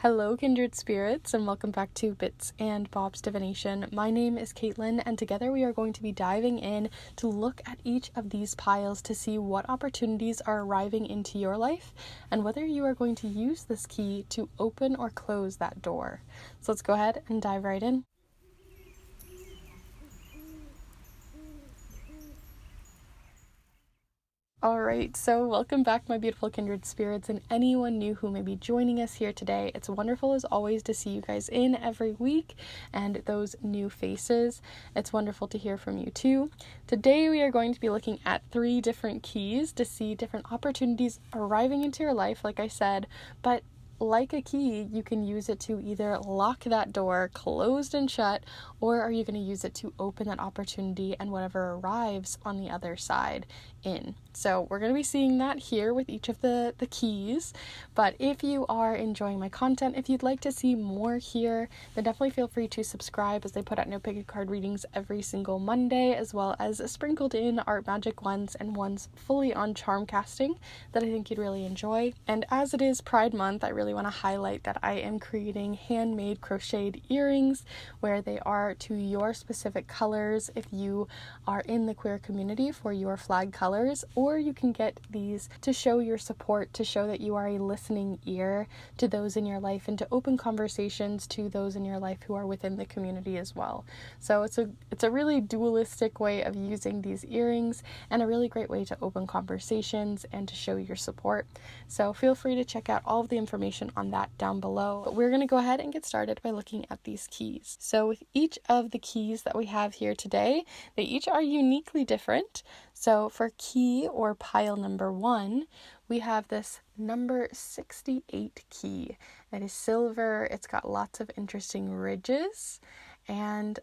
Hello, kindred spirits, and welcome back to Bits and Bob's Divination. My name is Caitlin, and together we are going to be diving in to look at each of these piles to see what opportunities are arriving into your life and whether you are going to use this key to open or close that door. So let's go ahead and dive right in. Alright, so welcome back, my beautiful kindred spirits, and anyone new who may be joining us here today. It's wonderful as always to see you guys in every week and those new faces. It's wonderful to hear from you too. Today we are going to be looking at 3 different keys to see different opportunities arriving into your life, like I said, but like a key, you can use it to either lock that door closed and shut, or are you going to use it to open that opportunity and whatever arrives on the other side in. So we're going to be seeing that here with each of the keys. But if you are enjoying my content, if you'd like to see more here, then definitely feel free to subscribe, as they put out new pick a card readings every single Monday, as well as sprinkled in art magic ones and ones fully on charm casting that I think you'd really enjoy. And as it is Pride Month, I really want to highlight that I am creating handmade crocheted earrings where they are to your specific colors if you are in the queer community for your flag colors, or you can get these to show your support, to show that you are a listening ear to those in your life and to open conversations to those in your life who are within the community as well. So it's a really dualistic way of using these earrings and a really great way to open conversations and to show your support. So feel free to check out all of the information on that down below. But we're going to go ahead and get started by looking at these keys. So with each of the keys that we have here today, they each are uniquely different. So for key or pile number 1, we have this number 68 key. It is silver, it's got lots of interesting ridges, and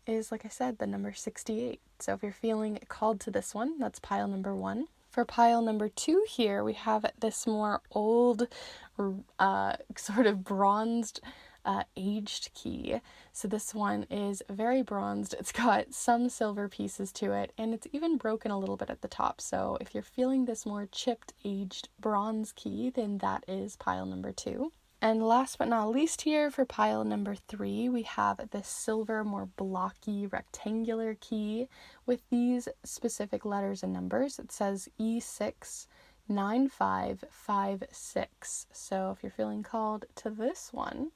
is, like I said, the number 68. So if you're feeling called to this one, that's pile number 1. For pile number 2 here, we have this more old, sort of bronzed, aged key. So this one is very bronzed. It's got some silver pieces to it, and it's even broken a little bit at the top. So if you're feeling this more chipped, aged bronze key, then that is pile number 2. And last but not least here, for pile number 3, we have this silver, more blocky, rectangular key with these specific letters and numbers. It says E69556. So if you're feeling called to this one,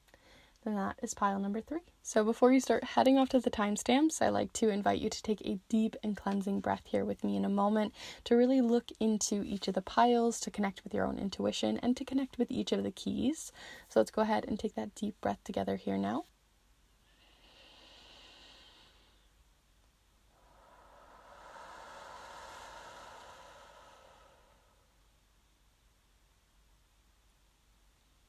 then that is pile number 3. So before you start heading off to the timestamps, I like to invite you to take a deep and cleansing breath here with me in a moment to really look into each of the piles, to connect with your own intuition, and to connect with each of the keys. So let's go ahead and take that deep breath together here now.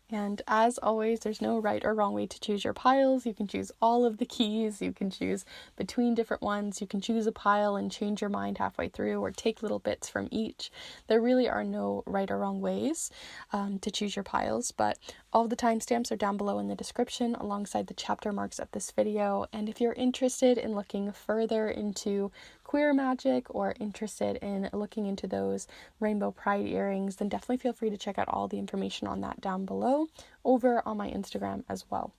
And as always, there's no right or wrong way to choose your piles. You can choose all of the keys, you can choose between different ones, you can choose a pile and change your mind halfway through or take little bits from each. There really are no right or wrong ways to choose your piles, but all the timestamps are down below in the description alongside the chapter marks of this video. And if you're interested in looking further into queer magic or interested in looking into those rainbow pride earrings, then definitely feel free to check out all the information on that down below over on my Instagram as well.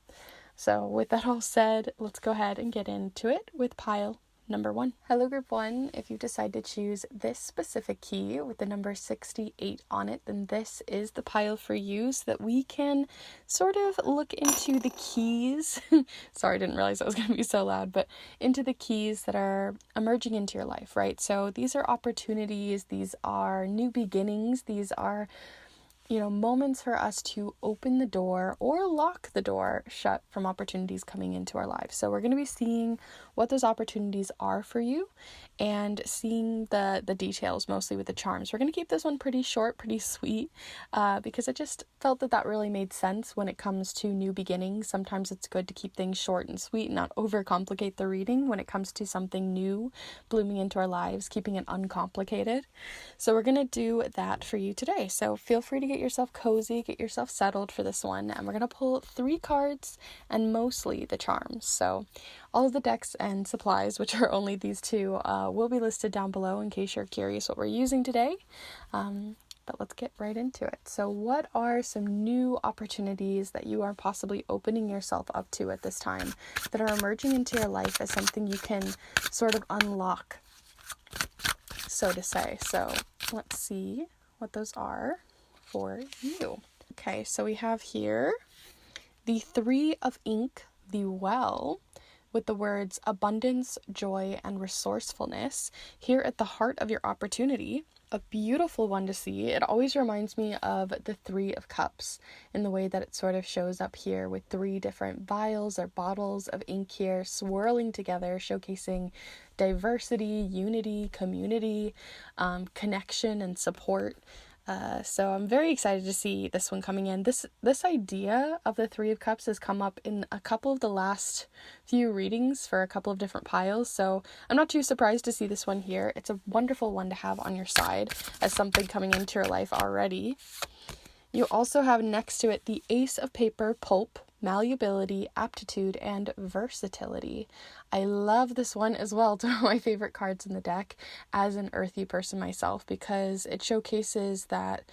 So with that all said, let's go ahead and get into it with pile number 1. Hello group 1, if you decide to choose this specific key with the number 68 on it, then this is the pile for you so that we can sort of look into the keys. Sorry, I didn't realize that was going to be so loud, but into the keys that are emerging into your life, right? So these are opportunities, these are new beginnings, these are moments for us to open the door or lock the door shut from opportunities coming into our lives. So we're going to be seeing what those opportunities are for you and seeing the details mostly with the charms. We're going to keep this one pretty short, pretty sweet, because I just felt that really made sense when it comes to new beginnings. Sometimes it's good to keep things short and sweet and not overcomplicate the reading when it comes to something new blooming into our lives, keeping it uncomplicated. So we're going to do that for you today. So feel free to get yourself cozy, get yourself settled for this one, and we're going to pull 3 cards and mostly the charms. So all of the decks and supplies, which are only these 2, will be listed down below in case you're curious what we're using today. But let's get right into it. So what are some new opportunities that you are possibly opening yourself up to at this time that are emerging into your life as something you can sort of unlock, so to say? So let's see what those are for you. Okay, so we have here the Three of Ink, the Well, with the words abundance, joy, and resourcefulness here at the heart of your opportunity. A beautiful one to see. It always reminds me of the Three of Cups in the way that it sort of shows up here with three different vials or bottles of ink here swirling together, showcasing diversity, unity, community, connection, and support. So I'm very excited to see this one coming in. This idea of the Three of Cups has come up in a couple of the last few readings for a couple of different piles, so I'm not too surprised to see this one here. It's a wonderful one to have on your side as something coming into your life already. You also have next to it the Ace of Paper, Pulp, Malleability, Aptitude, and Versatility. I love this one as well. It's one of my favorite cards in the deck as an earthy person myself, because it showcases that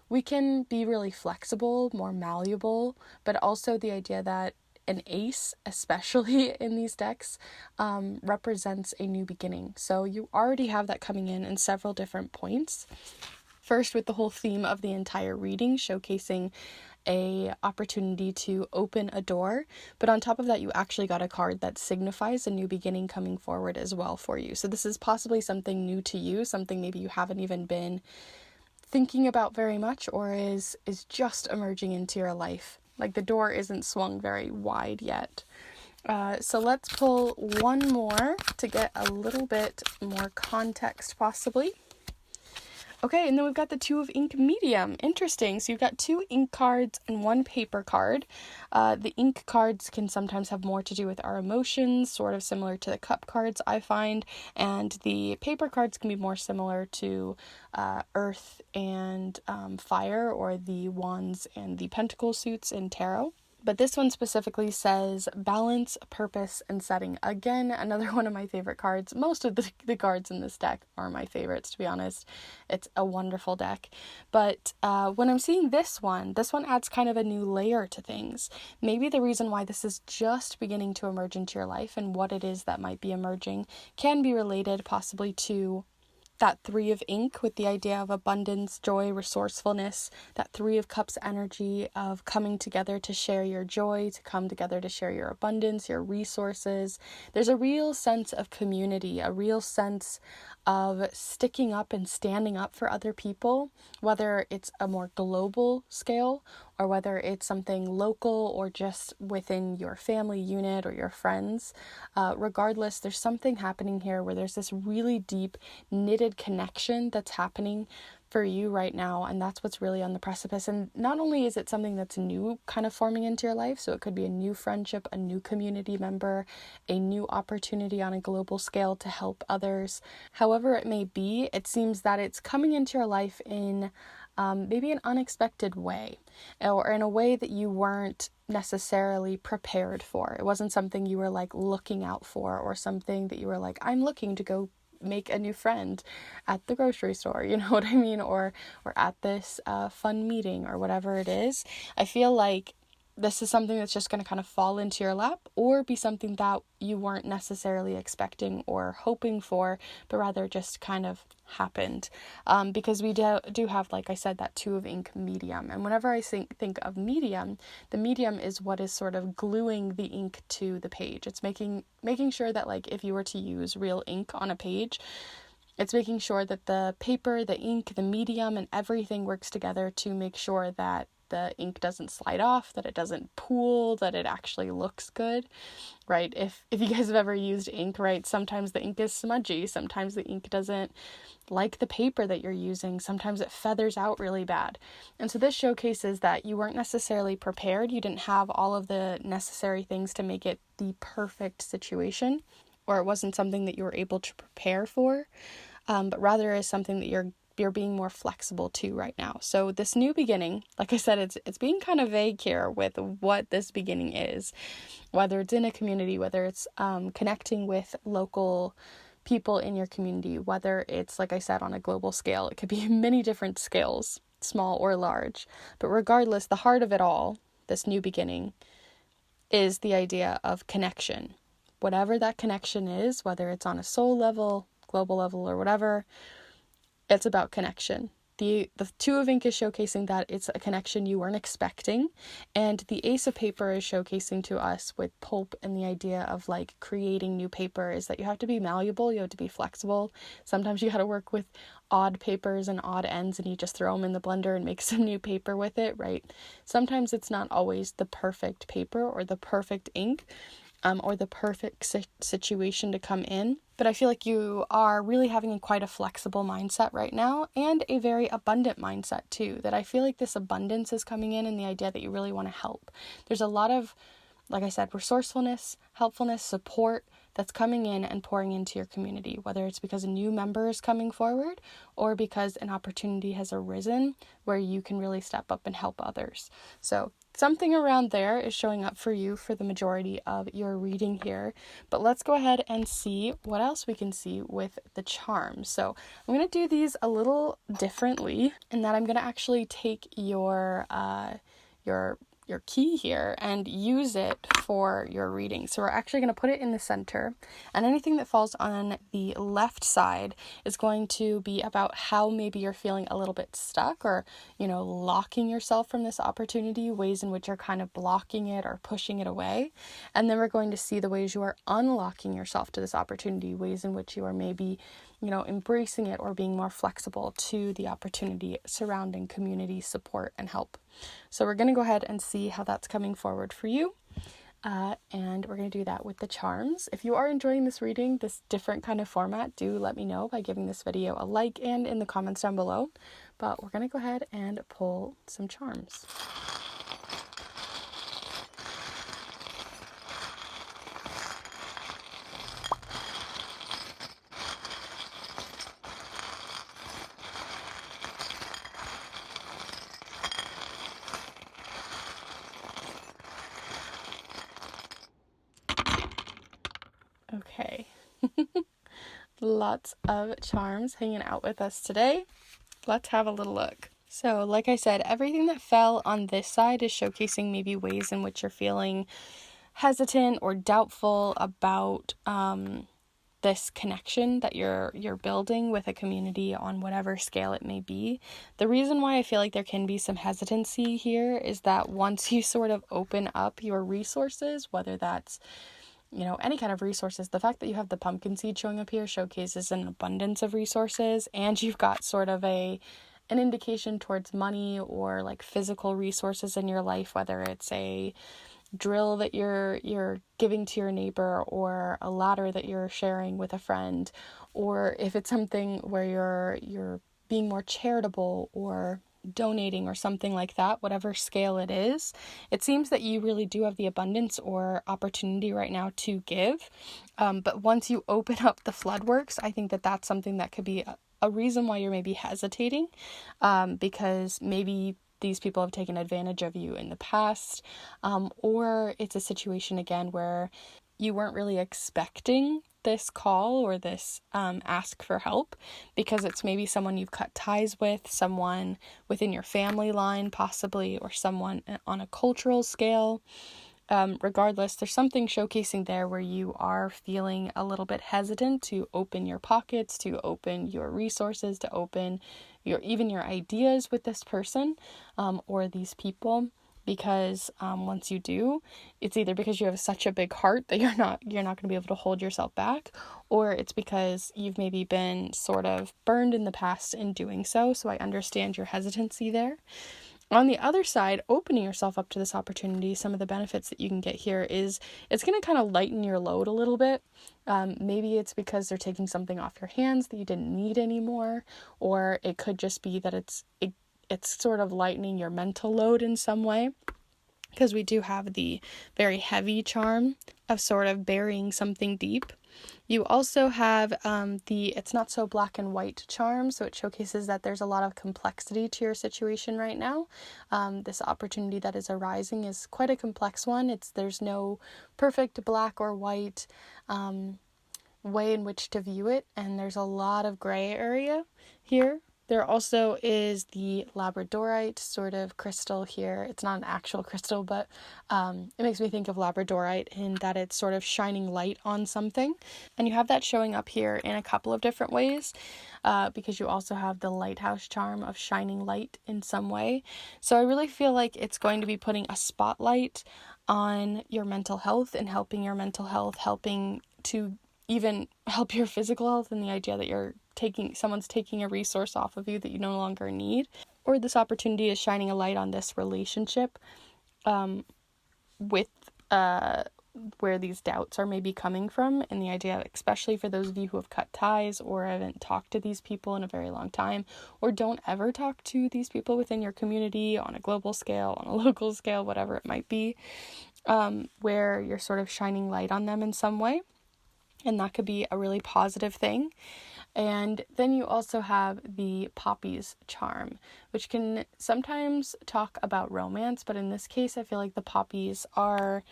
we can be really flexible, more malleable, but also the idea that an ace, especially in these decks, represents a new beginning. So you already have that coming in several different points. First, with the whole theme of the entire reading, showcasing a opportunity to open a door, but on top of that, you actually got a card that signifies a new beginning coming forward as well for you. So this is possibly something new to you, something maybe you haven't even been thinking about very much, or is just emerging into your life. Like the door isn't swung very wide yet. So let's pull one more to get a little bit more context possibly. Okay, and then we've got the Two of Ink medium. Interesting. So you've got two ink cards and one paper card. The ink cards can sometimes have more to do with our emotions, sort of similar to the cup cards, I find. And the paper cards can be more similar to earth and fire, or the wands and the pentacle suits in tarot. But this one specifically says balance, purpose, and setting. Again, another one of my favorite cards. Most of the cards in this deck are my favorites, to be honest. It's a wonderful deck. But when I'm seeing this one adds kind of a new layer to things. Maybe the reason why this is just beginning to emerge into your life and what it is that might be emerging can be related possibly to that Three of Ink with the idea of abundance, joy, resourcefulness, that Three of Cups energy of coming together to share your joy, to come together to share your abundance, your resources. There's a real sense of community, a real sense of sticking up and standing up for other people, whether it's a more global scale or whether it's something local or just within your family unit or your friends. Regardless, there's something happening here where there's this really deep knitted connection that's happening for you right now, and that's what's really on the precipice. And not only is it something that's new kind of forming into your life, so it could be a new friendship, a new community member, a new opportunity on a global scale to help others. However it may be, it seems that it's coming into your life in maybe an unexpected way, or in a way that you weren't necessarily prepared for. It wasn't something you were like looking out for, or something that you were like, I'm looking to go make a new friend at the grocery store, you know what I mean, or at this fun meeting or whatever it is. I feel like this is something that's just going to kind of fall into your lap, or be something that you weren't necessarily expecting or hoping for, but rather just kind of happened, because we do have, like I said, that Two of Ink medium. And whenever I think of medium, the medium is what is sort of gluing the ink to the page. It's making sure that, like, if you were to use real ink on a page, it's making sure that the paper, the ink, the medium, and everything works together to make sure that the ink doesn't slide off, that it doesn't pool, that it actually looks good, right? If you guys have ever used ink, right, sometimes the ink is smudgy, sometimes the ink doesn't like the paper that you're using, sometimes it feathers out really bad. And so this showcases that you weren't necessarily prepared, you didn't have all of the necessary things to make it the perfect situation, or it wasn't something that you were able to prepare for, but rather is something that you're being more flexible to right now. So this new beginning, like I said, it's being kind of vague here with what this beginning is, whether it's in a community, whether it's connecting with local people in your community, whether it's, like I said, on a global scale. It could be many different scales. small or large. But regardless, the heart of it all, this new beginning, is the idea of connection. Whatever that connection is, whether it's on a soul level, global level, or whatever, it's about connection. The Two of Ink is showcasing that it's a connection you weren't expecting, and the Ace of Paper is showcasing to us with pulp and the idea of like creating new paper is that you have to be malleable, you have to be flexible. Sometimes you got to work with odd papers and odd ends and you just throw them in the blender and make some new paper with it, right? Sometimes it's not always the perfect paper or the perfect ink, or the perfect situation to come in. But I feel like you are really having quite a flexible mindset right now, and a very abundant mindset too, that I feel like this abundance is coming in and the idea that you really want to help. There's a lot of, like I said, resourcefulness, helpfulness, support that's coming in and pouring into your community, whether it's because a new member is coming forward or because an opportunity has arisen where you can really step up and help others. So something around there is showing up for you for the majority of your reading here. But let's go ahead and see what else we can see with the charms. So I'm going to do these a little differently in that I'm going to actually take your key here and use it for your reading. So we're actually going to put it in the center, and anything that falls on the left side is going to be about how maybe you're feeling a little bit stuck or, locking yourself from this opportunity, ways in which you're kind of blocking it or pushing it away. And then we're going to see the ways you are unlocking yourself to this opportunity, ways in which you are maybe embracing it or being more flexible to the opportunity surrounding community support and help. So we're going to go ahead and see how that's coming forward for you. And we're going to do that with the charms. If you are enjoying this reading, this different kind of format, do let me know by giving this video a like and in the comments down below. But we're going to go ahead and pull some charms. Okay, lots of charms hanging out with us today. Let's have a little look. So, like I said, everything that fell on this side is showcasing maybe ways in which you're feeling hesitant or doubtful about this connection that you're building with a community on whatever scale it may be. The reason why I feel like there can be some hesitancy here is that once you sort of open up your resources, whether that's any kind of resources, the fact that you have the pumpkin seed showing up here showcases an abundance of resources, and you've got sort of an indication towards money or like physical resources in your life, whether it's a drill that you're giving to your neighbor or a ladder that you're sharing with a friend, or if it's something where you're being more charitable or donating or something like that, whatever scale it is, it seems that you really do have the abundance or opportunity right now to give. But once you open up the floodworks, I think that that's something that could be a reason why you're maybe hesitating, because maybe these people have taken advantage of you in the past, or it's a situation again where you weren't really expecting this call or this ask for help, because it's maybe someone you've cut ties with, someone within your family line possibly, or someone on a cultural scale. Regardless, there's something showcasing there where you are feeling a little bit hesitant to open your pockets, to open your resources, to open even your ideas with this person or these people. Because once you do, it's either because you have such a big heart that you're not going to be able to hold yourself back, or it's because you've maybe been sort of burned in the past in doing so. So I understand your hesitancy there. On the other side, opening yourself up to this opportunity, some of the benefits that you can get here is it's going to kind of lighten your load a little bit. Maybe it's because they're taking something off your hands that you didn't need anymore, or it could just be that it's sort of lightening your mental load in some way, because we do have the very heavy charm of sort of burying something deep. You also have it's not so black and white charm, so it showcases that there's a lot of complexity to your situation right now. This opportunity that is arising is quite a complex one. There's no perfect black or white way in which to view it, and there's a lot of gray area here. There also is the labradorite sort of crystal here. It's not an actual crystal, but it makes me think of labradorite in that it's sort of shining light on something. And you have that showing up here in a couple of different ways, because you also have the lighthouse charm of shining light in some way. So I really feel like it's going to be putting a spotlight on your mental health and helping your mental health, helping to even help your physical health, and the idea that someone's taking a resource off of you that you no longer need. Or this opportunity is shining a light on this relationship with where these doubts are maybe coming from, and the idea, especially for those of you who have cut ties or haven't talked to these people in a very long time, or don't ever talk to these people within your community on a global scale, on a local scale, whatever it might be, where you're sort of shining light on them in some way. And that could be a really positive thing. And then you also have the poppies charm, which can sometimes talk about romance, but in this case, I feel like the poppies are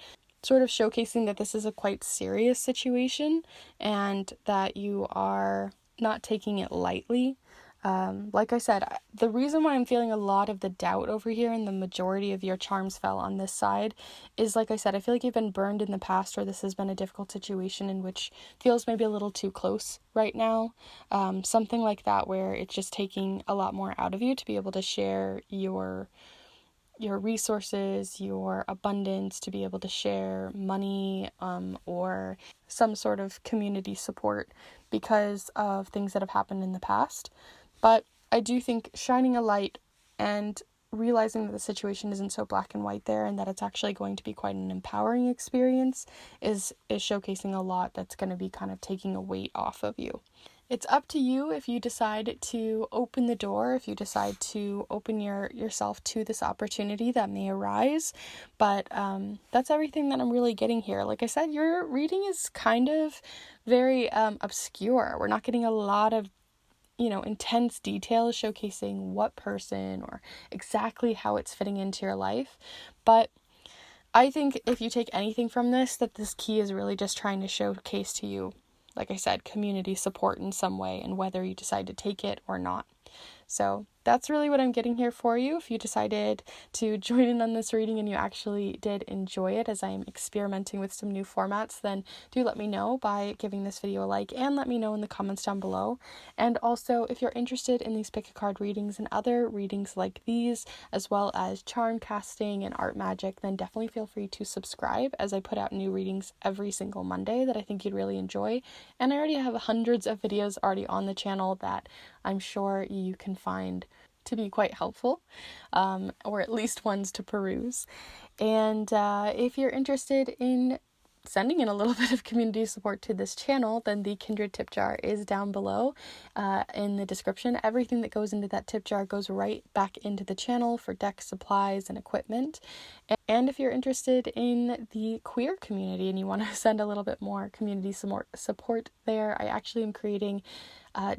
sort of showcasing that this is a quite serious situation and that you are not taking it lightly. Like I said, the reason why I'm feeling a lot of the doubt over here and the majority of your charms fell on this side is, like I said, I feel like you've been burned in the past, or this has been a difficult situation in which feels maybe a little too close right now. Something like that, where it's just taking a lot more out of you to be able to share your resources, your abundance, to be able to share money, or some sort of community support because of things that have happened in the past. But I do think shining a light and realizing that the situation isn't so black and white there, and that it's actually going to be quite an empowering experience is showcasing a lot that's going to be kind of taking a weight off of you. It's up to you if you decide to open the door, if you decide to open yourself to this opportunity that may arise. But that's everything that I'm really getting here. Like I said, your reading is kind of very obscure. We're not getting a lot of intense details showcasing what person or exactly how it's fitting into your life. But I think if you take anything from this, that this key is really just trying to showcase to you, like I said, community support in some way, and whether you decide to take it or not. So that's really what I'm getting here for you. If you decided to join in on this reading and you actually did enjoy it, as I am experimenting with some new formats, then do let me know by giving this video a like, and let me know in the comments down below. And also, if you're interested in these pick a card readings and other readings like these, as well as charm casting and art magic, then definitely feel free to subscribe, as I put out new readings every single Monday that I think you'd really enjoy. And I already have hundreds of videos already on the channel that I'm sure you can find to be quite helpful, or at least ones to peruse. And if you're interested in sending in a little bit of community support to this channel, then the Kindred tip jar is down below in the description. Everything that goes into that tip jar goes right back into the channel for deck supplies and equipment. And if you're interested in the queer community and you want to send a little bit more community support there, I actually am creating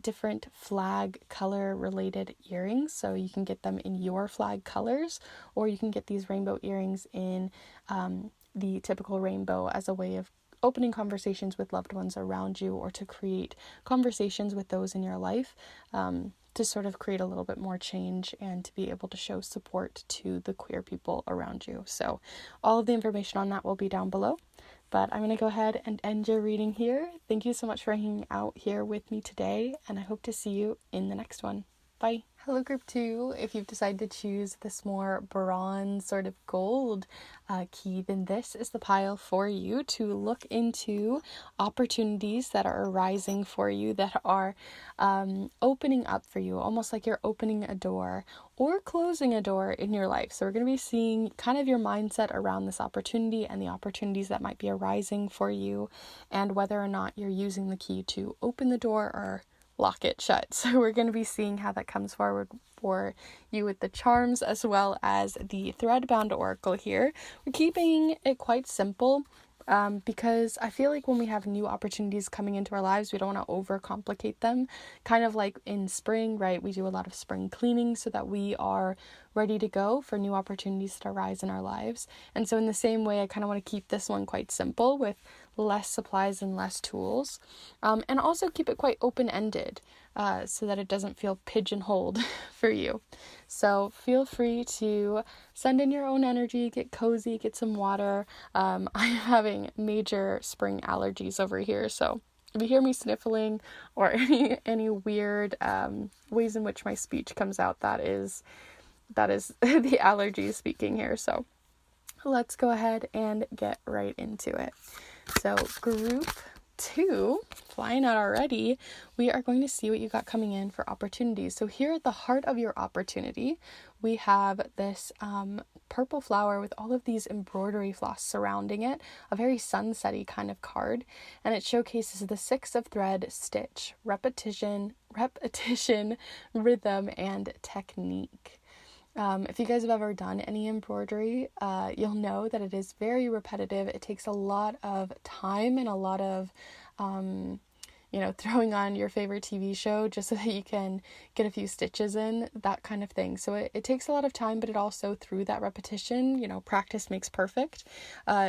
different flag color related earrings, so you can get them in your flag colors, or you can get these rainbow earrings in the typical rainbow as a way of opening conversations with loved ones around you, or to create conversations with those in your life, to sort of create a little bit more change and to be able to show support to the queer people around you. So all of the information on that will be down below. But I'm going to go ahead and end your reading here. Thank you so much for hanging out here with me today, and I hope to see you in the next one. Bye. Hello group 2, if you've decided to choose this more bronze sort of gold key, then this is the pile for you to look into opportunities that are arising for you, that are opening up for you, almost like you're opening a door or closing a door in your life. So we're going to be seeing kind of your mindset around this opportunity and the opportunities that might be arising for you, and whether or not you're using the key to open the door or lock it shut. So we're going to be seeing how that comes forward for you with the charms as well as the thread bound oracle here. We're keeping it quite simple because I feel like when we have new opportunities coming into our lives, we don't want to overcomplicate them. Kind of like in spring, right? We do a lot of spring cleaning so that we are ready to go for new opportunities that arise in our lives. And so in the same way, I kind of want to keep this one quite simple with less supplies and less tools, and also keep it quite open-ended, so that it doesn't feel pigeonholed for you. So feel free to send in your own energy, get cozy, get some water. I'm having major spring allergies over here, so if you hear me sniffling or any weird ways in which my speech comes out, that is the allergies speaking here. So let's go ahead and get right into it. So group 2, flying out already, we are going to see what you got coming in for opportunities. So here at the heart of your opportunity, we have this purple flower with all of these embroidery floss surrounding it, a very sunsetty kind of card, and it showcases the 6 of thread stitch, repetition, rhythm, and technique. If you guys have ever done any embroidery, you'll know that it is very repetitive. It takes a lot of time and a lot of, throwing on your favorite TV show just so that you can get a few stitches in, that kind of thing. So it takes a lot of time, but it also, through that repetition, practice makes perfect.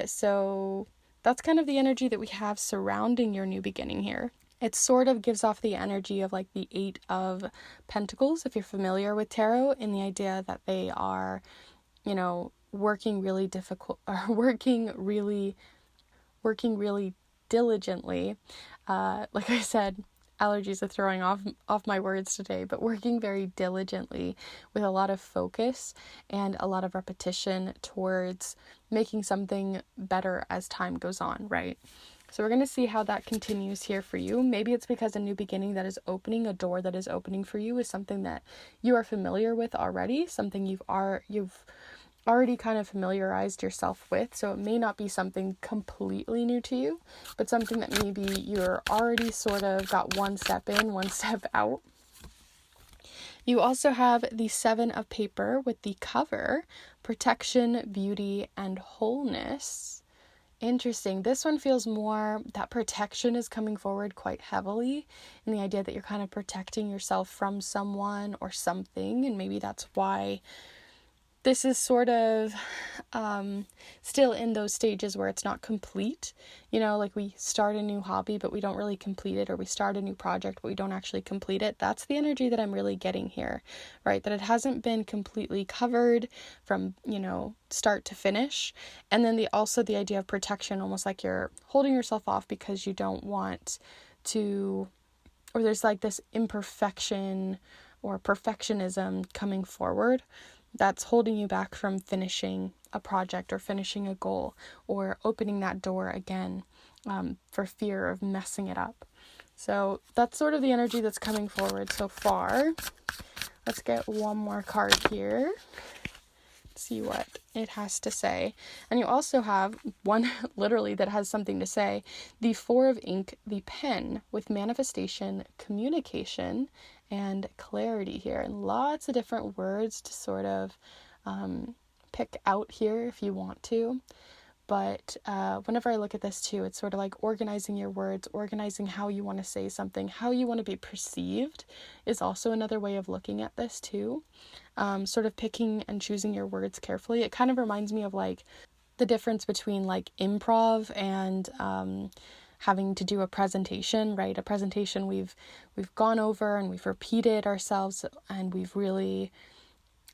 So that's kind of the energy that we have surrounding your new beginning here. It sort of gives off the energy of like the 8 of Pentacles, if you're familiar with tarot, in the idea that they are, working really diligently. Like I said, allergies are throwing off my words today, but working very diligently with a lot of focus and a lot of repetition towards making something better as time goes on, right? So we're going to see how that continues here for you. Maybe it's because a new beginning that is opening, a door that is opening for you, is something that you are familiar with already, something you've already kind of familiarized yourself with. So it may not be something completely new to you, but something that maybe you're already sort of got one step in, one step out. You also have the 7 of paper with the cover, protection, beauty, and wholeness. Interesting. This one feels more that protection is coming forward quite heavily, in the idea that you're kind of protecting yourself from someone or something, and maybe that's why this is sort of still in those stages where it's not complete. Like we start a new hobby, but we don't really complete it, or we start a new project, but we don't actually complete it. That's the energy that I'm really getting here, right? That it hasn't been completely covered from, start to finish. And then also the idea of protection, almost like you're holding yourself off because you don't want to, or there's like this imperfection or perfectionism coming forward that's holding you back from finishing a project or finishing a goal or opening that door again, for fear of messing it up. So that's sort of the energy that's coming forward so far. Let's get one more card here. See what it has to say. And you also have one literally that has something to say. The 4 of ink, the pen, with manifestation, communication, and clarity here. And lots of different words to sort of pick out here if you want to. But whenever I look at this too, it's sort of like organizing your words, organizing how you want to say something, how you want to be perceived is also another way of looking at this too. Sort of picking and choosing your words carefully. It kind of reminds me of like the difference between like improv and having to do a presentation, right? A presentation we've gone over and we've repeated ourselves, and we've really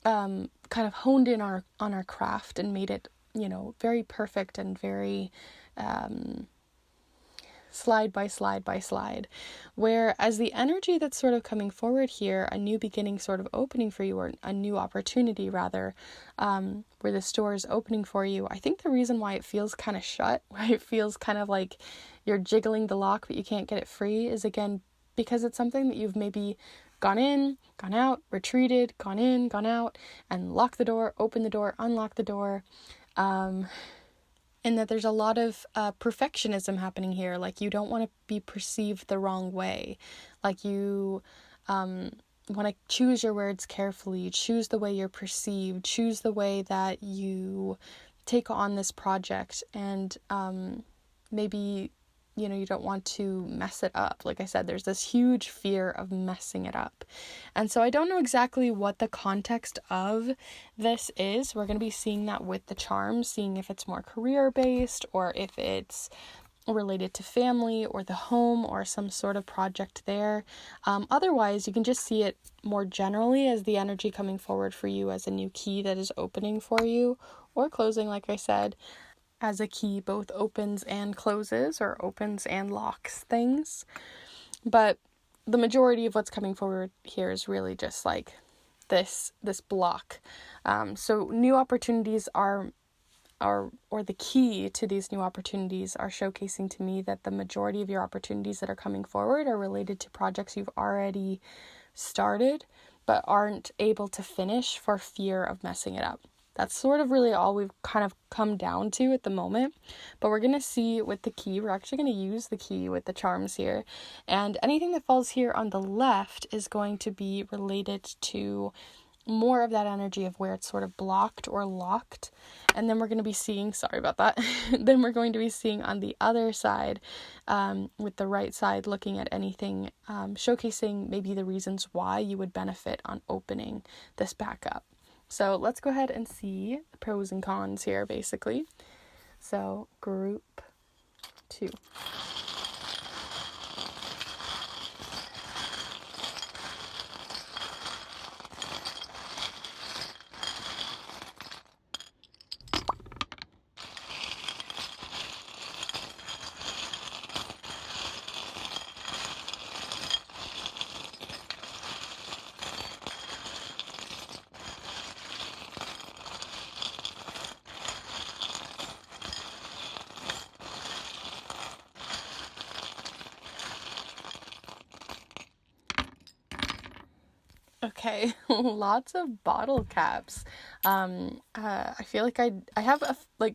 kind of honed in on our craft and made it, very perfect and very slide by slide by slide. Whereas the energy that's sort of coming forward here, a new beginning sort of opening for you, or a new opportunity rather, where this door is opening for you, I think the reason why it feels kind of shut, why it feels kind of like you're jiggling the lock but you can't get it free, is again because it's something that you've maybe gone in, gone out, retreated, gone in, gone out, and locked the door, opened the door, unlocked the door. And that there's a lot of perfectionism happening here. Like you don't want to be perceived the wrong way. Like you want to choose your words carefully, choose the way you're perceived, choose the way that you take on this project. And maybe, you don't want to mess it up. Like I said, there's this huge fear of messing it up. And so I don't know exactly what the context of this is. We're going to be seeing that with the charms, seeing if it's more career based or if it's related to family or the home or some sort of project there. Otherwise, you can just see it more generally as the energy coming forward for you as a new key that is opening for you or closing, like I said, as a key both opens and closes or opens and locks things. But the majority of what's coming forward here is really just like this block. So new opportunities or the key to these new opportunities are showcasing to me that the majority of your opportunities that are coming forward are related to projects you've already started but aren't able to finish for fear of messing it up. That's sort of really all we've kind of come down to at the moment. But we're going to see with the key, we're actually going to use the key with the charms here. And anything that falls here on the left is going to be related to more of that energy of where it's sort of blocked or locked. And then we're going to be seeing, sorry about that, then we're going to be seeing on the other side, with the right side, looking at anything, showcasing maybe the reasons why you would benefit on opening this back up. So let's go ahead and see the pros and cons here, basically. So group 2. Okay, lots of bottle caps. I feel like I have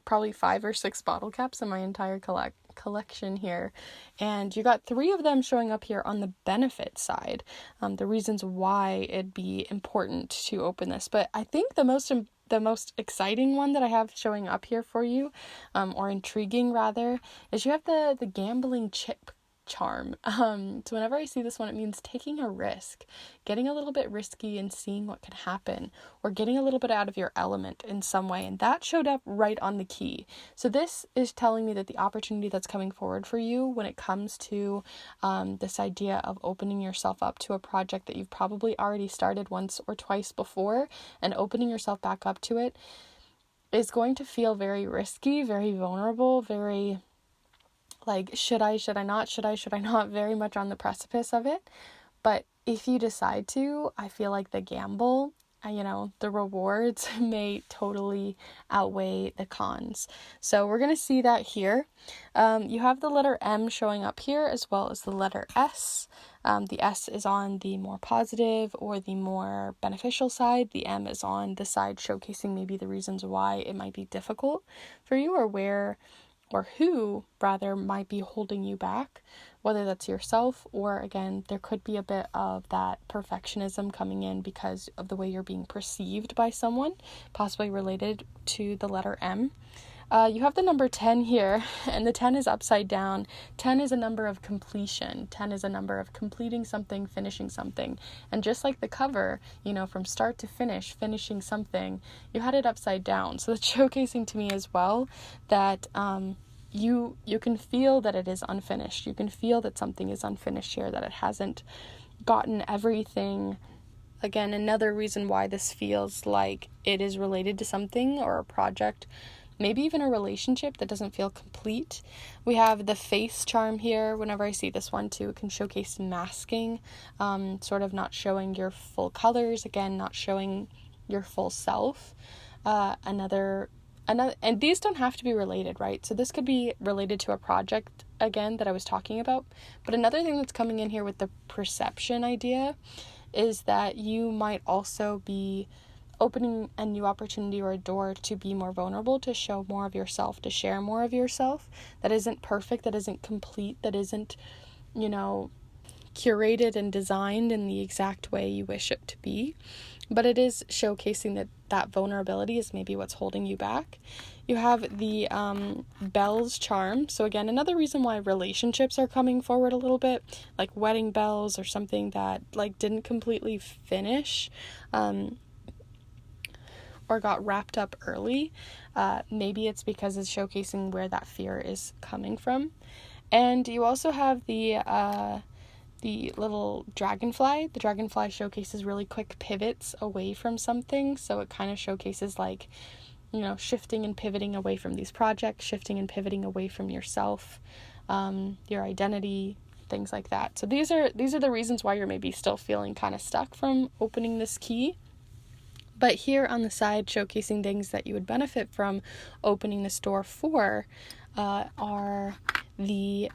probably 5 or 6 bottle caps in my entire collection here, and you got 3 of them showing up here on the benefit side, the reasons why it'd be important to open this. But I think the most exciting one that I have showing up here for you, or intriguing rather, is you have the gambling chip charm. So whenever I see this one, it means taking a risk, getting a little bit risky and seeing what can happen, or getting a little bit out of your element in some way. And that showed up right on the key. So this is telling me that the opportunity that's coming forward for you when it comes to this idea of opening yourself up to a project that you've probably already started once or twice before and opening yourself back up to it is going to feel very risky, very vulnerable, very like, should I not, very much on the precipice of it. But if you decide to, I feel like the gamble, the rewards may totally outweigh the cons. So we're going to see that here. You have the letter M showing up here as well as the letter S. The S is on the more positive or the more beneficial side. The M is on the side showcasing maybe the reasons why it might be difficult for you, or who rather might be holding you back, whether that's yourself or, again, there could be a bit of that perfectionism coming in because of the way you're being perceived by someone, possibly related to the letter M. You have the number 10 here, and the 10 is upside down. 10 is a number of completion. 10 is a number of completing something, finishing something. And just like the cover, from start to finish, finishing something, you had it upside down. So it's showcasing to me as well that you can feel that it is unfinished. You can feel that something is unfinished here, that it hasn't gotten everything. Again, another reason why this feels like it is related to something or a project, maybe even a relationship that doesn't feel complete. We have the face charm here. Whenever I see this one too, it can showcase masking, sort of not showing your full colors, again, not showing your full self. Another, and these don't have to be related, right? So this could be related to a project, again, that I was talking about. But another thing that's coming in here with the perception idea is that you might also be opening a new opportunity or a door to be more vulnerable, to show more of yourself, to share more of yourself that isn't perfect, that isn't complete, that isn't, curated and designed in the exact way you wish it to be. But it is showcasing that vulnerability is maybe what's holding you back. You have the bells charm. So again, another reason why relationships are coming forward a little bit, like wedding bells or something that didn't completely finish. or got wrapped up early. Maybe it's because it's showcasing where that fear is coming from. And you also have the little dragonfly. The dragonfly showcases really quick pivots away from something, so it kind of showcases like, you know, shifting and pivoting away from these projects, shifting and pivoting away from yourself, your identity, things like that. So these are the reasons why you're maybe still feeling kind of stuck from opening this key. But here on the side, showcasing things that you would benefit from opening this door for are the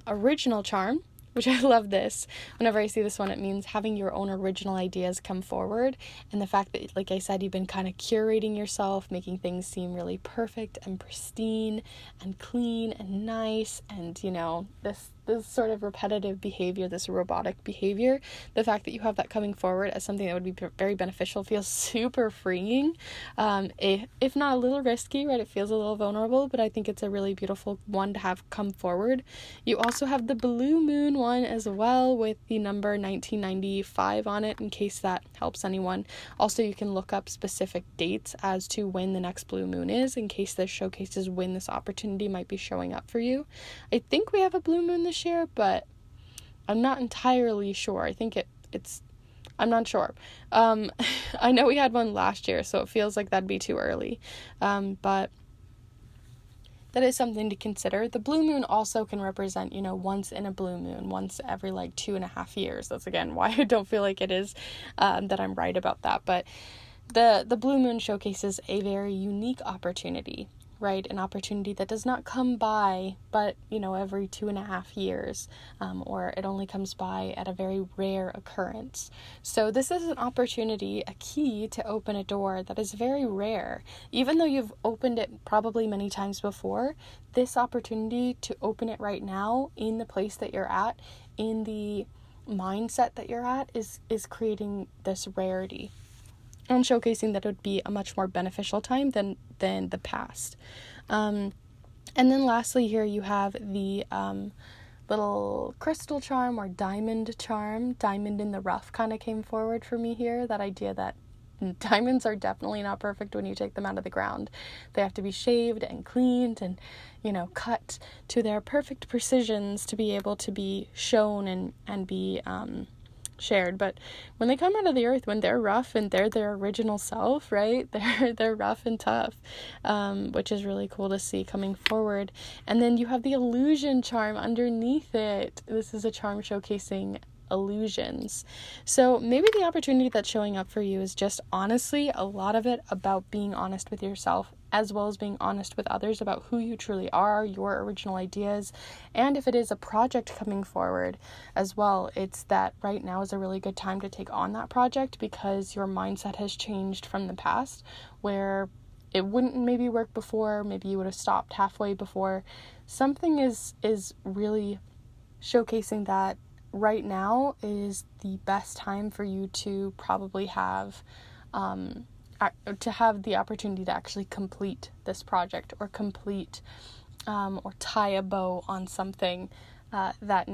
original charm, which I love this. Whenever I see this one, it means having your own original ideas come forward. And the fact that, like I said, you've been kind of curating yourself, making things seem really perfect and pristine and clean and nice. And, you know, this sort of repetitive behavior, this robotic behavior, the fact that you have that coming forward as something that would be very beneficial feels super freeing. If not a little risky, right? It feels a little vulnerable, but I think it's a really beautiful one to have come forward. You also have the blue moon one as well with the number 1995 on it, in case that helps anyone. Also, you can look up specific dates as to when the next blue moon is, in case this showcases when this opportunity might be showing up for you. I think we have a blue moon this year, but I'm not entirely sure. I think I'm not sure. I know we had one last year, so it feels like that'd be too early. But that is something to consider. The blue moon also can represent, you know, once in a blue moon, once every like 2.5 years. That's again why I don't feel like it is that I'm right about that. But the blue moon showcases a very unique opportunity, right? An opportunity that does not come by, but, you know, every 2.5 years, or it only comes by at a very rare occurrence. So this is an opportunity, a key to open a door that is very rare. Even though you've opened it probably many times before, this opportunity to open it right now in the place that you're at, in the mindset that you're at, is creating this rarity. And showcasing that it would be a much more beneficial time than the past. And then lastly here you have the little crystal charm or diamond charm. Diamond in the rough kind of came forward for me here. That idea that diamonds are definitely not perfect when you take them out of the ground. They have to be shaved and cleaned and, you know, cut to their perfect precisions to be able to be shown and be shared. But when they come out of the earth, when they're rough and they're their original self, right, they're rough and tough, which is really cool to see coming forward. And then you have the illusion charm underneath it. This is a charm showcasing illusions. So maybe the opportunity that's showing up for you is just honestly a lot of it about being honest with yourself, as well as being honest with others about who you truly are, your original ideas. And if it is a project coming forward as well, it's that right now is a really good time to take on that project, because your mindset has changed from the past, where it wouldn't maybe work before, maybe you would have stopped halfway before. Something is really showcasing that right now is the best time for you to probably have the opportunity to actually complete this project, or complete or tie a bow on something that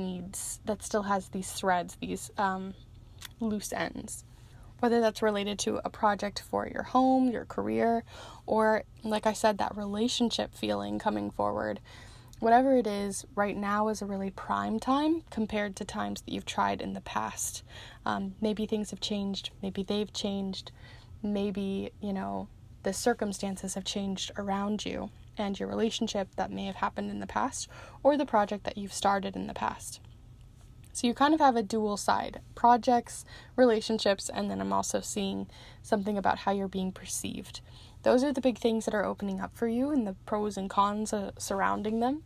still has these threads, these loose ends. Whether that's related to a project for your home, your career, or, like I said, that relationship feeling coming forward. Whatever it is, right now is a really prime time compared to times that you've tried in the past. Maybe things have changed, maybe they've changed, maybe, you know, the circumstances have changed around you and your relationship that may have happened in the past, or the project that you've started in the past. So you kind of have a dual side, projects, relationships, and then I'm also seeing something about how you're being perceived. Those are the big things that are opening up for you, and the pros and cons surrounding them.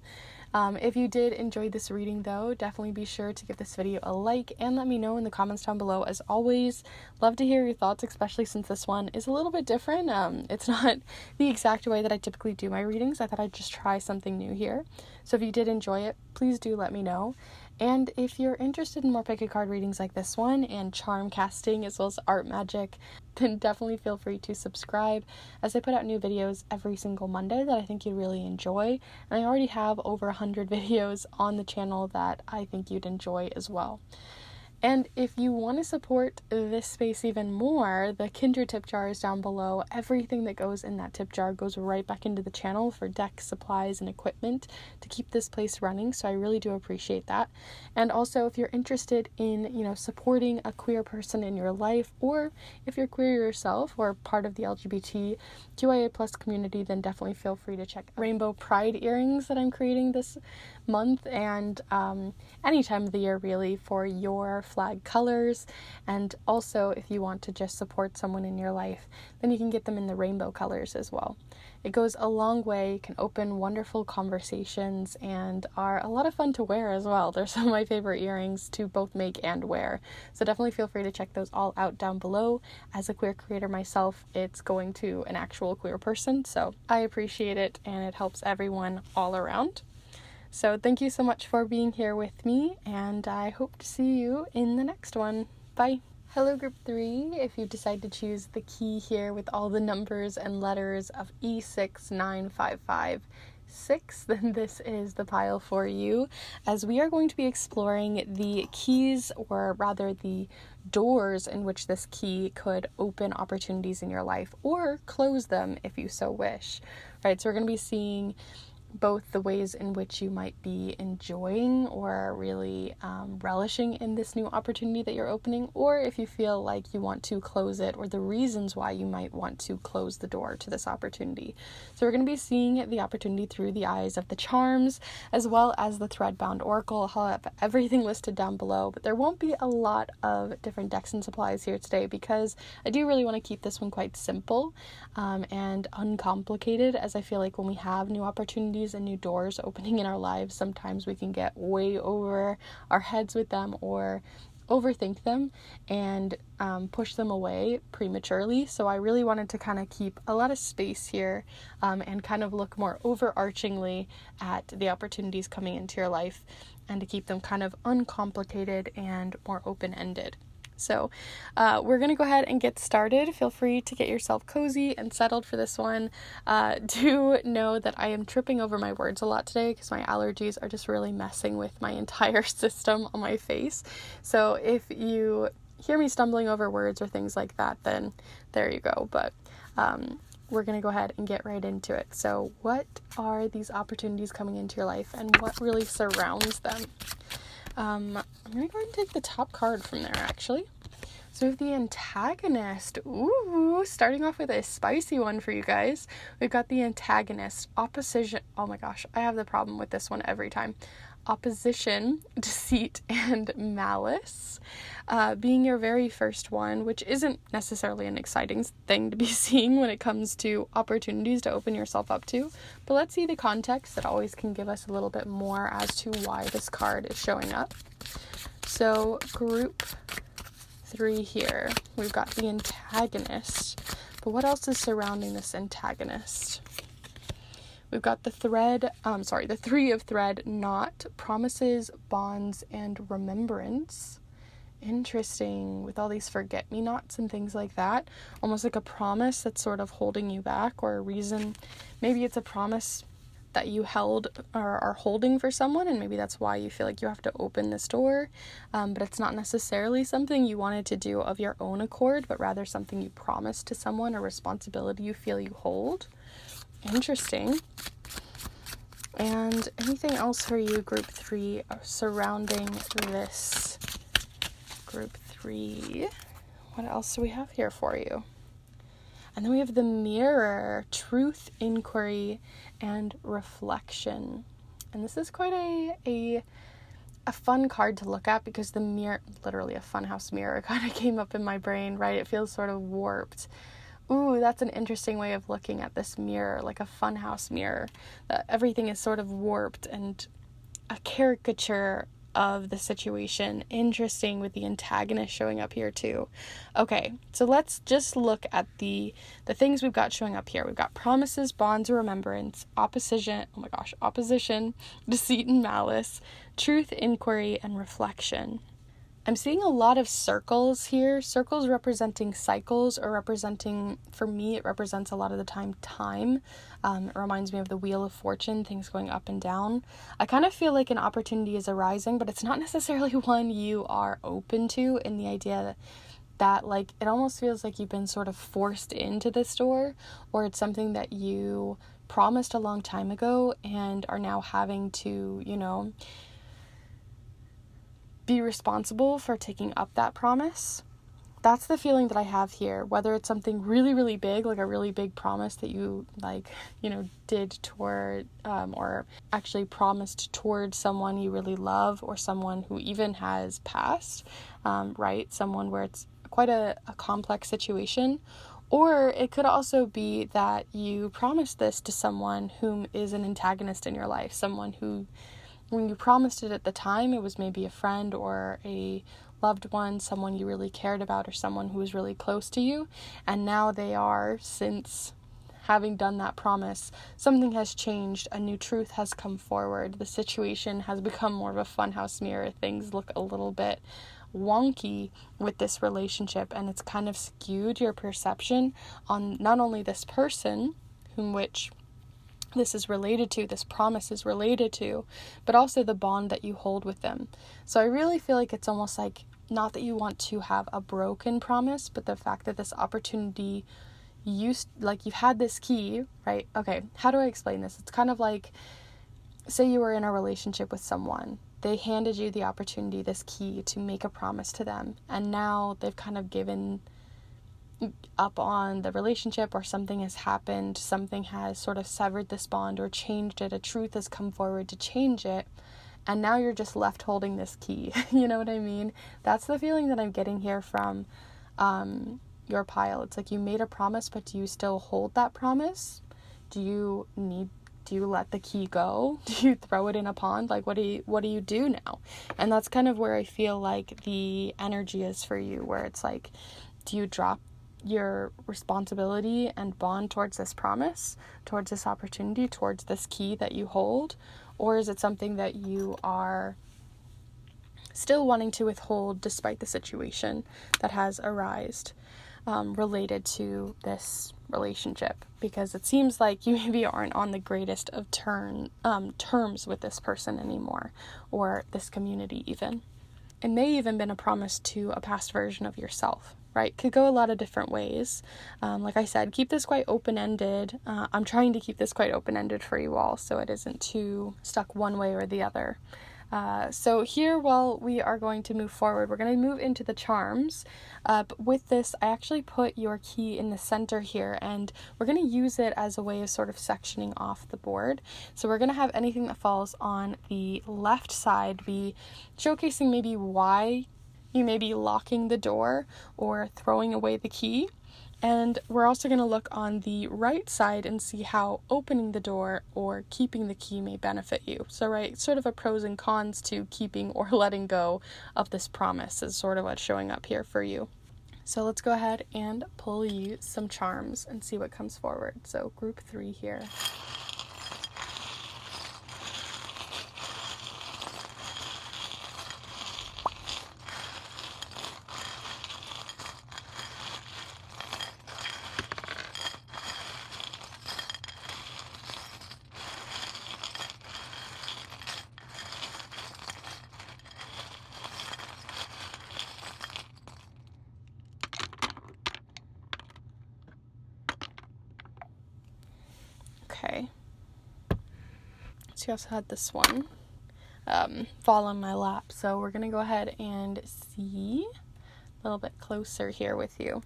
If you did enjoy this reading, though, definitely be sure to give this video a like and let me know in the comments down below. As always, love to hear your thoughts, especially since this one is a little bit different. It's not the exact way that I typically do my readings. I thought I'd just try something new here. So if you did enjoy it, please do let me know. And if you're interested in more pick a card readings like this one, and charm casting as well as art magic, then definitely feel free to subscribe, as I put out new videos every single Monday that I think you'd really enjoy. And I already have over 100 videos on the channel that I think you'd enjoy as well. And if you want to support this space even more, the Kindred tip jar is down below. Everything that goes in that tip jar goes right back into the channel for decks, supplies, and equipment to keep this place running. So I really do appreciate that. And also, if you're interested in, supporting a queer person in your life, or if you're queer yourself or part of the LGBTQIA+ community, then definitely feel free to check Rainbow Pride earrings that I'm creating this month, and any time of the year really, for your flag colors. And also, if you want to just support someone in your life, then you can get them in the rainbow colors as well. It goes a long way, can open wonderful conversations, and are a lot of fun to wear as well. They're some of my favorite earrings to both make and wear. So definitely feel free to check those all out down below. As a queer creator myself, it's going to an actual queer person, so I appreciate it, and it helps everyone all around. So thank you so much for being here with me, and I hope to see you in the next one. Bye. Hello group 3, if you decide to choose the key here with all the numbers and letters of E69556, then this is the pile for you, as we are going to be exploring the keys, or rather the doors in which this key could open opportunities in your life or close them if you so wish. Right, so we're going to be seeing both the ways in which you might be enjoying or really relishing in this new opportunity that you're opening, or if you feel like you want to close it, or the reasons why you might want to close the door to this opportunity. So we're going to be seeing the opportunity through the eyes of the charms, as well as the thread-bound oracle. I'll have everything listed down below, but there won't be a lot of different decks and supplies here today, because I do really want to keep this one quite simple and uncomplicated, as I feel like when we have new opportunities and new doors opening in our lives, sometimes we can get way over our heads with them, or overthink them and push them away prematurely. So I really wanted to kind of keep a lot of space here and kind of look more overarchingly at the opportunities coming into your life, and to keep them kind of uncomplicated and more open-ended. So we're going to go ahead and get started. Feel free to get yourself cozy and settled for this one. Do know that I am tripping over my words a lot today, because my allergies are just really messing with my entire system on my face. So if you hear me stumbling over words or things like that, then there you go. But we're going to go ahead and get right into it. So what are these opportunities coming into your life, and what really surrounds them? I'm going to go ahead and take the top card from there, actually. So we have the antagonist. Ooh, starting off with a spicy one for you guys. We've got the antagonist, opposition. Oh my gosh, I have the problem with this one every time. Opposition, deceit, and malice. Being your very first one, which isn't necessarily an exciting thing to be seeing when it comes to opportunities to open yourself up to. But let's see the context. That always can give us a little bit more as to why this card is showing up. So group 3 here, we've got the antagonist. But what else is surrounding this antagonist? We've got the the 3 of thread, knot, promises, bonds, and remembrance. Interesting, with all these forget-me-nots and things like that. Almost like a promise that's sort of holding you back, or a reason. Maybe it's a promise that you held or are holding for someone, and maybe that's why you feel like you have to open this door. But it's not necessarily something you wanted to do of your own accord, but rather something you promised to someone, a responsibility you feel you hold. Interesting. And anything else for you, group 3, surrounding this group 3? What else do we have here for you? And then we have the mirror, truth, inquiry, and reflection. And this is quite a fun card to look at, because the mirror, literally a funhouse mirror, kind of came up in my brain, right? It feels sort of warped. Ooh, that's an interesting way of looking at this mirror, like a funhouse mirror. Everything is sort of warped and a caricature of the situation. Interesting, with the antagonist showing up here too. Okay, so let's just look at the things we've got showing up here. We've got promises, bonds, remembrance, opposition, deceit and malice, truth, inquiry, and reflection. I'm seeing a lot of circles here, circles representing cycles, or representing, for me, it represents a lot of the time. It reminds me of the Wheel of Fortune, things going up and down. I kind of feel like an opportunity is arising, but it's not necessarily one you are open to, in the idea that like, it almost feels like you've been sort of forced into this door, or it's something that you promised a long time ago and are now having to, be responsible for taking up that promise. That's the feeling that I have here, whether it's something really, really big, like a really big promise that you did toward, or actually promised towards someone you really love, or someone who even has passed, right? Someone where it's quite a complex situation. Or it could also be that you promised this to someone whom is an antagonist in your life, someone who, when you promised it at the time, it was maybe a friend or a loved one, someone you really cared about, or someone who was really close to you. And now they are, since having done that promise, something has changed, a new truth has come forward, the situation has become more of a funhouse mirror, things look a little bit wonky with this relationship, and it's kind of skewed your perception on not only this person, whom which this is related to, this promise is related to, but also the bond that you hold with them. So I really feel like it's almost like, not that you want to have a broken promise, but the fact that this opportunity, you've had this key, right? Okay, how do I explain this? It's kind of like, say you were in a relationship with someone, they handed you the opportunity, this key, to make a promise to them, and now they've kind of given up on the relationship, or something has happened, something has sort of severed this bond or changed it, a truth has come forward to change it, and now you're just left holding this key. You know what I mean? That's the feeling that I'm getting here from your pile. It's like, you made a promise, but do you still hold that promise? Do you let the key go? Do you throw it in a pond? Like, what do you do now? And that's kind of where I feel like the energy is for you, where it's like, do you drop your responsibility and bond towards this promise, towards this opportunity, towards this key that you hold? Or is it something that you are still wanting to withhold despite the situation that has arisen related to this relationship? Because it seems like you maybe aren't on the greatest of terms with this person anymore, or this community even. It may even been a promise to a past version of yourself, right? Could go a lot of different ways. Like I said, keep this quite open-ended. I'm trying to keep this quite open-ended for you all, so it isn't too stuck one way or the other. So here, while we are going to move forward, we're going to move into the charms. But with this, I actually put your key in the center here, and we're going to use it as a way of sort of sectioning off the board. So we're going to have anything that falls on the left side be showcasing maybe why you may be locking the door or throwing away the key. And we're also going to look on the right side and see how opening the door or keeping the key may benefit you. So, right, sort of a pros and cons to keeping or letting go of this promise is sort of what's showing up here for you. So let's go ahead and pull you some charms and see what comes forward. So group 3 here. Okay, so you also had this one fall on my lap, so we're gonna go ahead and see a little bit closer here with you.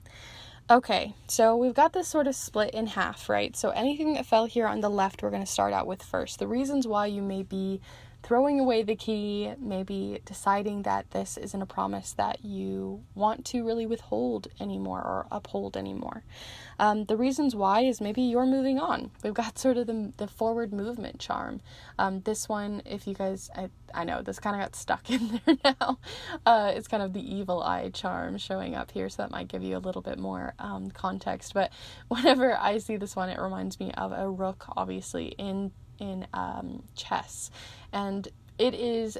Okay, so we've got this sort of split in half, right? So anything that fell here on the left, we're going to start out with first. The reasons why you may be throwing away the key, maybe deciding that this isn't a promise that you want to really withhold anymore or uphold anymore. The reasons why is maybe you're moving on. We've got sort of the forward movement charm. This one, if you guys, I know this kind of got stuck in there now. It's kind of the evil eye charm showing up here, so that might give you a little bit more context. But whenever I see this one, it reminds me of a rook, obviously, in chess. And it is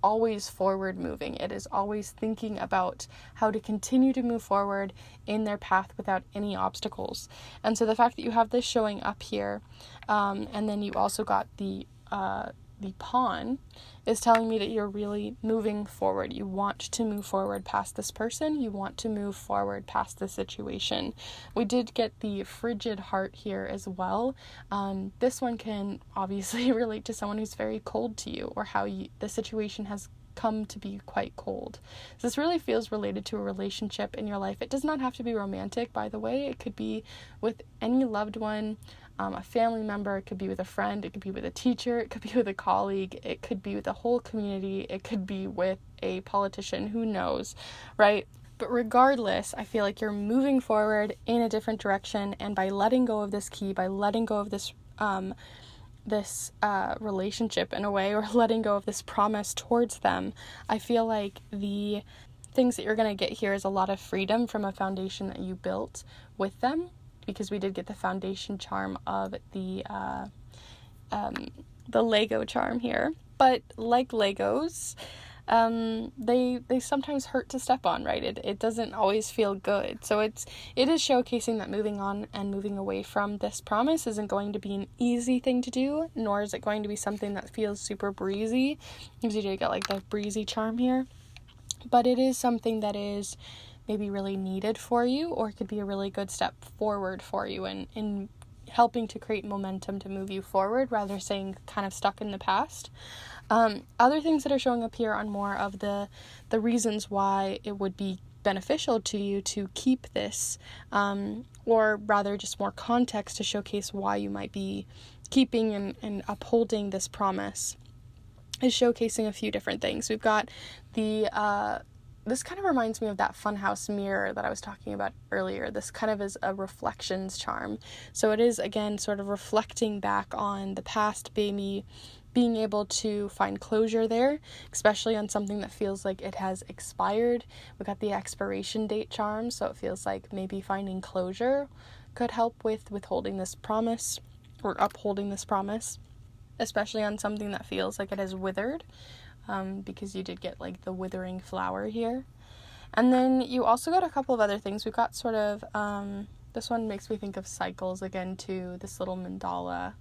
always forward moving. It is always thinking about how to continue to move forward in their path without any obstacles. And so the fact that you have this showing up here, and then you also got the pawn, is telling me that you're really moving forward. You want to move forward past this person. You want to move forward past the situation. We did get the frigid heart here as well. This one can obviously relate to someone who's very cold to you, or how the situation has come to be quite cold. So this really feels related to a relationship in your life. It does not have to be romantic, by the way. It could be with any loved one, a family member, it could be with a friend, it could be with a teacher, it could be with a colleague, it could be with a whole community, it could be with a politician, who knows, right? But regardless, I feel like you're moving forward in a different direction, and by letting go of this key, by letting go of this relationship in a way, or letting go of this promise towards them, I feel like the things that you're going to get here is a lot of freedom from a foundation that you built with them, because we did get the foundation charm of the Lego charm here. But like Legos, they sometimes hurt to step on, right? It doesn't always feel good. So it is showcasing that moving on and moving away from this promise isn't going to be an easy thing to do, nor is it going to be something that feels super breezy, because you did get like the breezy charm here. But it is something that is maybe really needed for you, or it could be a really good step forward for you in helping to create momentum to move you forward, rather than staying kind of stuck in the past. Other things that are showing up here on more of the reasons why it would be beneficial to you to keep this, or rather just more context to showcase why you might be keeping and upholding this promise, is showcasing a few different things. We've got this kind of reminds me of that funhouse mirror that I was talking about earlier. This kind of is a reflections charm. So it is, again, sort of reflecting back on the past, maybe being able to find closure there, especially on something that feels like it has expired. We got the expiration date charm, so it feels like maybe finding closure could help with withholding this promise, or upholding this promise, especially on something that feels like it has withered. Because you did get like the withering flower here. And then you also got a couple of other things. We got sort of, this one makes me think of cycles again too, this little mandala.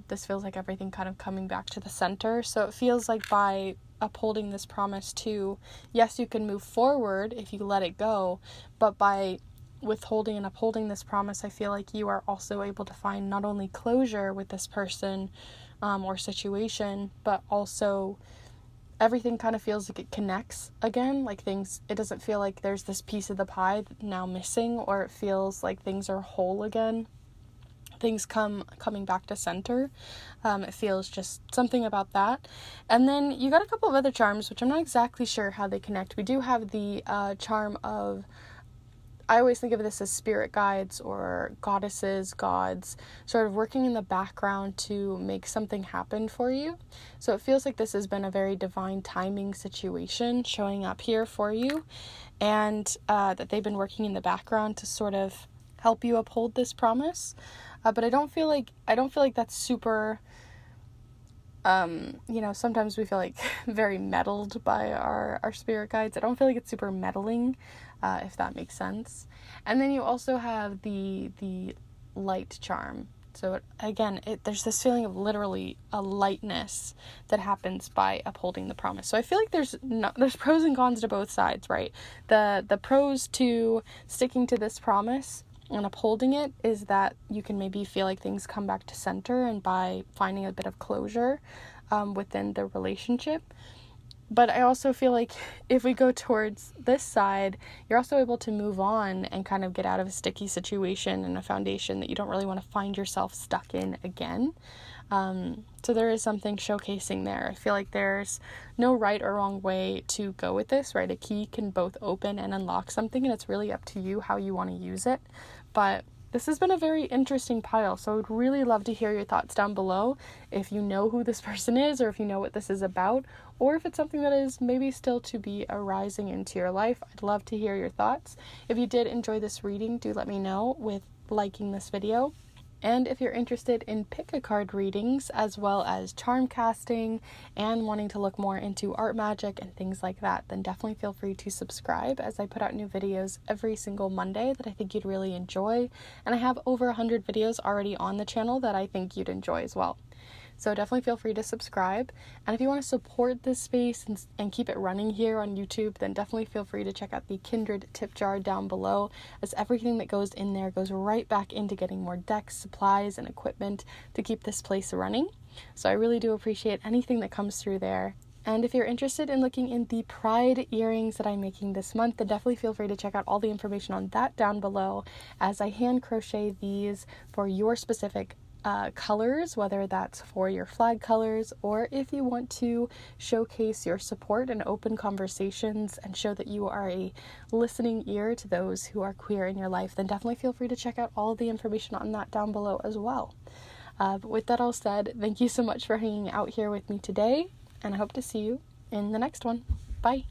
This feels like everything kind of coming back to the center. So it feels like by upholding this promise too, yes, you can move forward if you let it go, but by withholding and upholding this promise, I feel like you are also able to find not only closure with this person, or situation, but also everything kind of feels like it connects again, like things, it doesn't feel like there's this piece of the pie now missing, or it feels like things are whole again, things coming back to center. It feels just something about that. And then you got a couple of other charms, which I'm not exactly sure how they connect. We do have the charm of, I always think of this as spirit guides or goddesses, gods, sort of working in the background to make something happen for you. So it feels like this has been a very divine timing situation showing up here for you, and that they've been working in the background to sort of help you uphold this promise. But I don't feel like that's super, sometimes we feel like very meddled by our spirit guides. I don't feel like it's super meddling, if that makes sense. And then you also have the light charm. So there's this feeling of literally a lightness that happens by upholding the promise. So I feel like there's pros and cons to both sides, right? The pros to sticking to this promise and upholding it is that you can maybe feel like things come back to center, and by finding a bit of closure within the relationship. But I also feel like if we go towards this side, you're also able to move on and kind of get out of a sticky situation and a foundation that you don't really want to find yourself stuck in again. So there is something showcasing there. I feel like there's no right or wrong way to go with this, right? A key can both open and unlock something, and it's really up to you how you want to use it. But this has been a very interesting pile, so I would really love to hear your thoughts down below, if you know who this person is, or if you know what this is about, or if it's something that is maybe still to be arising into your life. I'd love to hear your thoughts. If you did enjoy this reading, do let me know with liking this video. And if you're interested in pick-a-card readings, as well as charm casting, and wanting to look more into art magic and things like that, then definitely feel free to subscribe, as I put out new videos every single Monday that I think you'd really enjoy. And I have over 100 videos already on the channel that I think you'd enjoy as well. So definitely feel free to subscribe. And if you want to support this space and keep it running here on YouTube, then definitely feel free to check out the Kindred tip jar down below, as everything that goes in there goes right back into getting more decks, supplies, and equipment to keep this place running. So I really do appreciate anything that comes through there. And if you're interested in looking in the Pride earrings that I'm making this month, then definitely feel free to check out all the information on that down below, as I hand crochet these for your specific colors, whether that's for your flag colors, or if you want to showcase your support and open conversations and show that you are a listening ear to those who are queer in your life, then definitely feel free to check out all of the information on that down below as well. But with that all said, thank you so much for hanging out here with me today, and I hope to see you in the next one. Bye!